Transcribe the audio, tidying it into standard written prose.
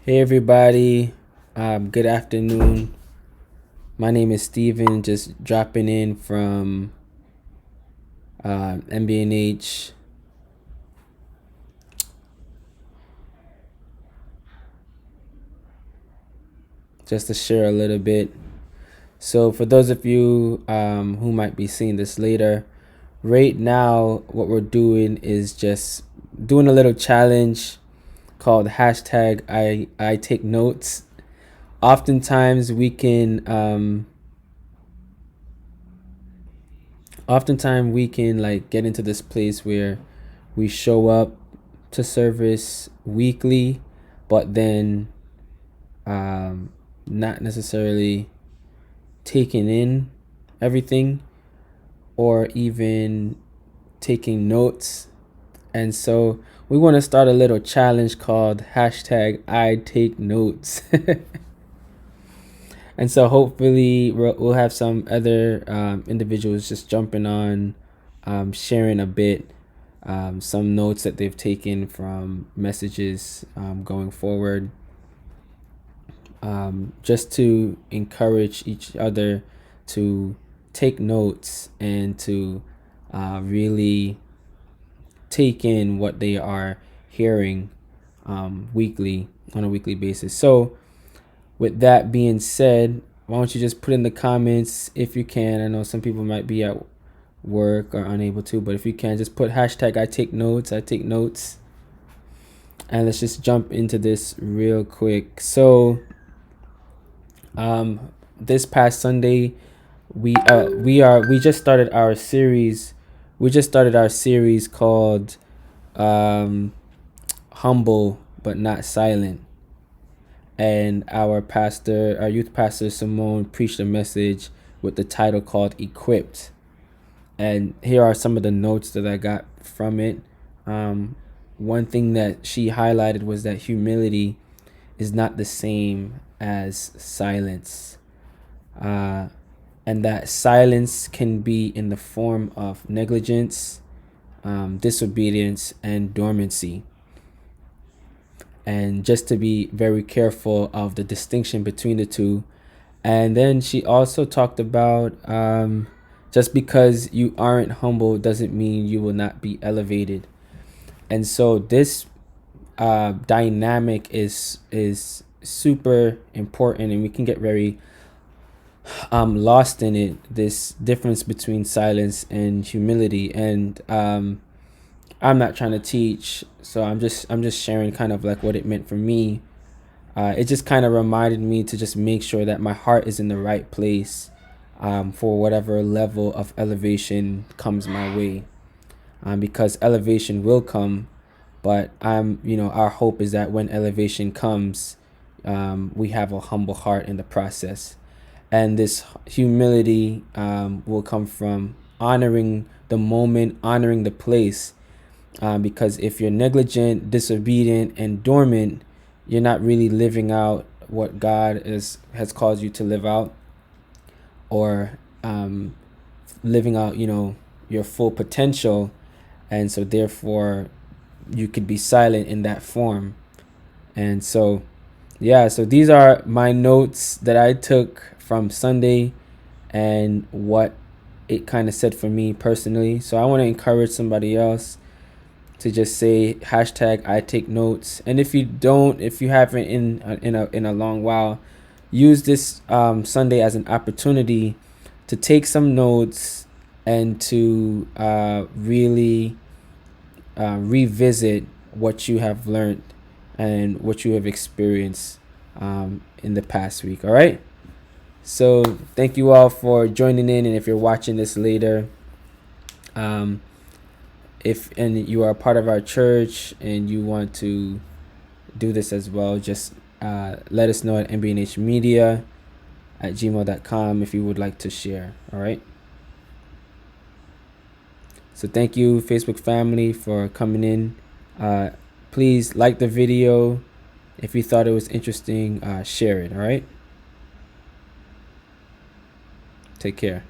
Hey everybody, good afternoon. My name is Steven, just dropping in from NBNH. Just to share a little bit. So for those of you who might be seeing this later, right now what we're doing is just doing a little challenge called hashtag I take notes. Oftentimes we can like get into this place where we show up to service weekly, but then not necessarily taking in everything or even taking notes. And so we want to start a little challenge called hashtag I take notes. And so hopefully we'll have some other individuals just jumping on, sharing a bit, some notes that they've taken from messages going forward, just to encourage each other to take notes and to really take in what they are hearing on a weekly basis. So with that being said, why don't you just put in the comments if you can. I know some people might be at work or unable to, but if you can, just put hashtag I take notes. And let's just jump into this real quick. So this past Sunday, we just started our series. We just started our series called Humble but Not Silent. And our youth pastor Simone preached a message with the title called Equipped. And here are some of the notes that I got from it. One thing that she highlighted was that humility is not the same as silence. And that silence can be in the form of negligence, disobedience, and dormancy. And just to be very careful of the distinction between the two. And then she also talked about just because you aren't humble doesn't mean you will not be elevated. And so this dynamic is super important, and we can get very lost in it, this difference between silence and humility. And I'm not trying to teach, so I'm just sharing kind of like what it meant for me. It just kind of reminded me to just make sure that my heart is in the right place for whatever level of elevation comes my way, because elevation will come, but our hope is that when elevation comes, we have a humble heart in the process. And this humility will come from honoring the moment, honoring the place. Because if you're negligent, disobedient, and dormant, you're not really living out what God has called you to live out, or living out, your full potential. And so therefore, you could be silent in that form. And so, so these are my notes that I took from Sunday and what it kind of said for me personally. So I want to encourage somebody else to just say hashtag I take notes. And if you haven't in a long while, use this Sunday as an opportunity to take some notes and to really revisit what you have learned and what you have experienced in the past week. All right. So thank you all for joining in. And if you're watching this later, if you are a part of our church and you want to do this as well, just let us know at nbnhmedia@gmail.com if you would like to share. All right. So thank you, Facebook family, for coming in. Please like the video. If you thought it was interesting, share it. All right. Take care.